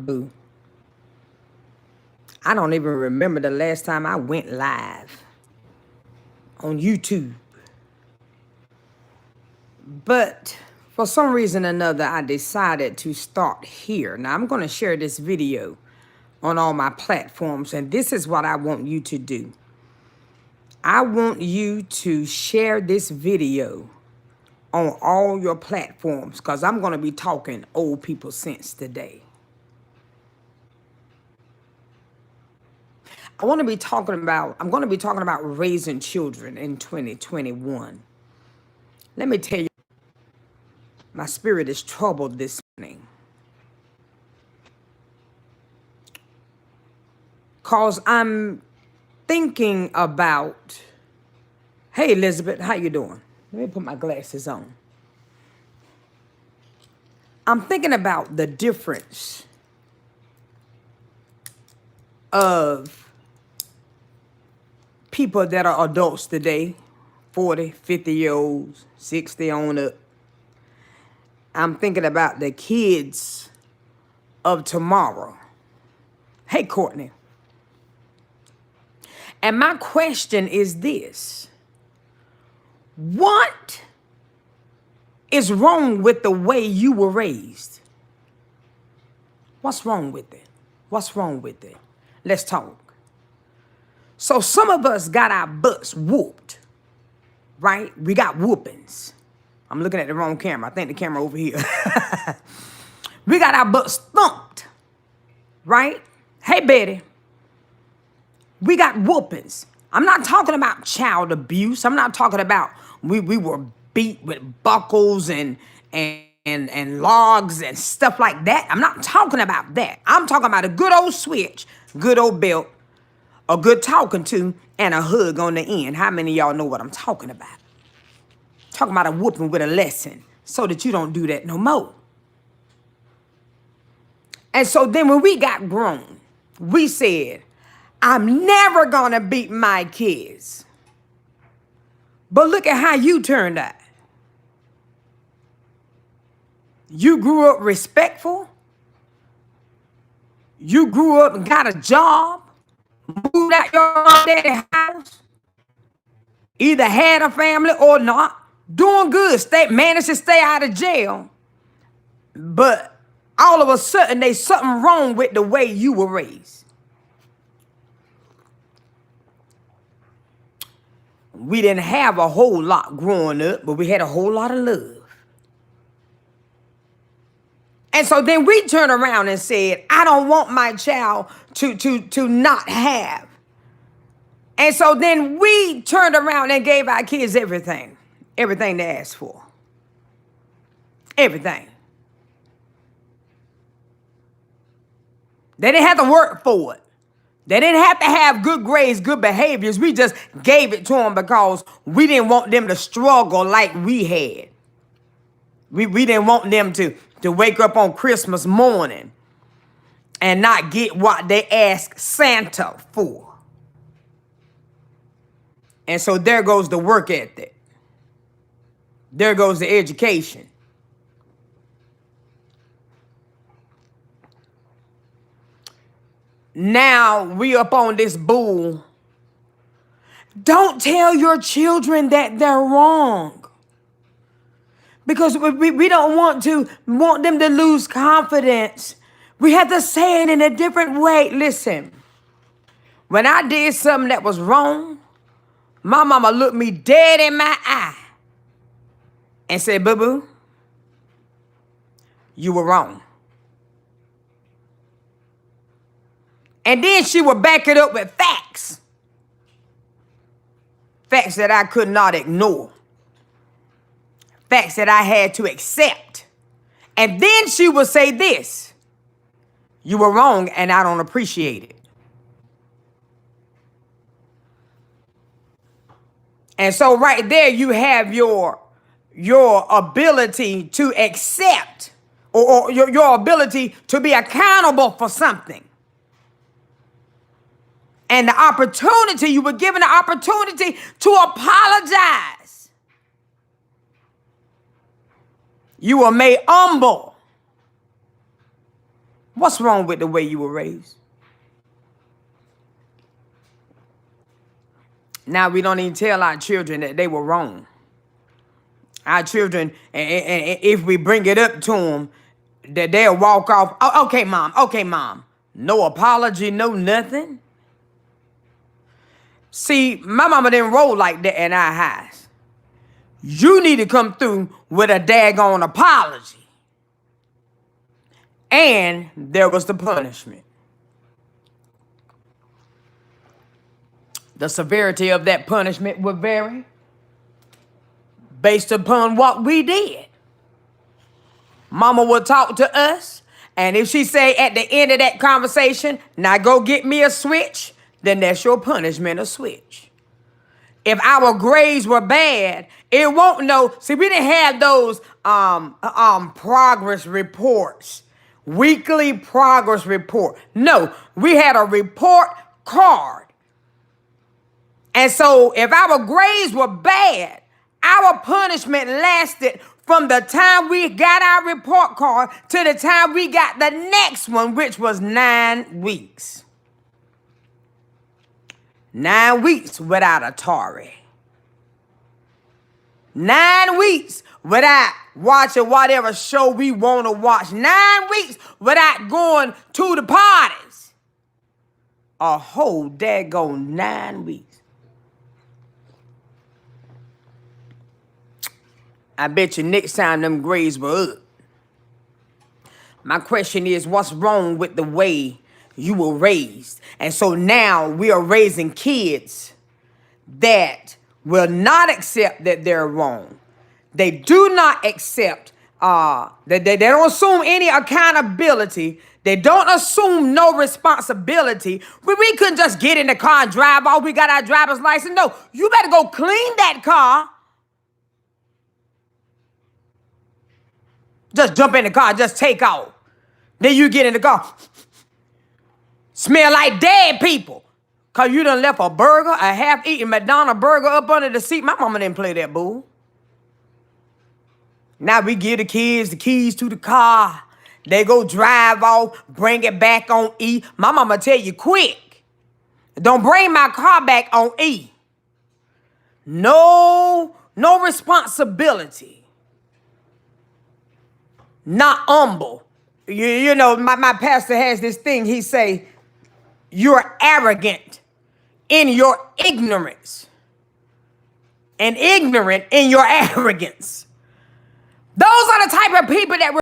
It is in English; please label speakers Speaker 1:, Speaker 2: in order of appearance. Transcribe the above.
Speaker 1: boo. I don't even remember the last time I went live on YouTube. But for some reason or another, I decided to start here. Now, I'm going to share this video on all my platforms, and this is what I want you to do. I want you to share this video on all your platforms because I'm going to be talking old people sense today. I'm going to be talking about raising children in 2021. Let me tell you, my spirit is troubled this morning. Because I'm thinking about, hey, Elizabeth, how you doing? Let me put my glasses on. I'm thinking about the difference of people that are adults today, 40, 50-year-olds, 60 on up. I'm thinking about the kids of tomorrow. Hey, Courtney. And my question is this. What is wrong with the way you were raised? What's wrong with it? What's wrong with it? Let's talk. So some of us got our butts whooped, right? We got whoopings. I'm looking at the wrong camera. I think the camera over here. We got our butts thumped, right? Hey, Betty. We got whoopings. I'm not talking about child abuse. I'm not talking about we were beat with buckles and logs and stuff like that. I'm not talking about that. I'm talking about a good old switch, good old belt, a good talking to, and a hug on the end. How many of y'all know what I'm talking about? Talking about a whooping with a lesson so that you don't do that no more. And so then when we got grown, we said, I'm never going to beat my kids. But look at how you turned out. You grew up respectful. You grew up and got a job. Moved out your mom daddy's house. Either had a family or not. Doing good. Managed to stay out of jail. But all of a sudden, there's something wrong with the way you were raised. We didn't have a whole lot growing up, but we had a whole lot of love. And so then we turned around and said, I don't want my child to not have. And so then we turned around and gave our kids everything they asked for. Everything. They didn't have to work for it. They didn't have to have good grades, good behaviors. We just gave it to them because we didn't want them to struggle like we had. We didn't want them to wake up on Christmas morning and not get what they asked Santa for. And so there goes the work ethic. There goes the education. Now we up on this bull. Don't tell your children that they're wrong. Because we don't want them to lose confidence. We have to say it in a different way. Listen, when I did something that was wrong, my mama looked me dead in my eye and said, boo-boo, you were wrong. And then she would back it up with facts. Facts that I could not ignore. Facts that I had to accept. And then she would say this, you were wrong and I don't appreciate it. And so right there you have your ability to accept or your ability to be accountable for something. And the opportunity, you were given the opportunity to apologize. You were made humble. What's wrong with the way you were raised? Now we don't even tell our children that they were wrong. Our children, and if we bring it up to them, that they'll walk off. Oh, okay, mom. Okay, mom. No apology, no nothing. See, my mama didn't roll like that in our house. You need to come through with a daggone apology. And there was the punishment. The severity of that punishment would vary based upon what we did. Mama would talk to us, and if she say at the end of that conversation, now go get me a switch, then that's your punishment, a switch. If our grades were bad, it won't know. See, we didn't have those progress reports, weekly progress report. No, we had a report card. And so if our grades were bad, our punishment lasted from the time we got our report card to the time we got the next one, which was 9 weeks. 9 weeks without Atari. 9 weeks without watching whatever show we want to watch. 9 weeks without going to the parties. A whole daggone 9 weeks. I bet you next time them grades were up. My question is, what's wrong with the way you were raised? And so now we are raising kids that will not accept that they're wrong. They do not accept, they don't assume any accountability. They don't assume no responsibility. We couldn't just get in the car and drive off. We got our driver's license. No, you better go clean that car. Just jump in the car, just take off. Then you get in the car. Smell like dead people. Because you done left a burger, a half-eaten McDonald's burger up under the seat. My mama didn't play that bull. Now we give the kids the keys to the car. They go drive off, bring it back on E. My mama tell you quick. Don't bring my car back on E. No responsibility. Not humble. You know, my pastor has this thing. He say, you're arrogant in your ignorance and ignorant in your arrogance. Those are the type of people that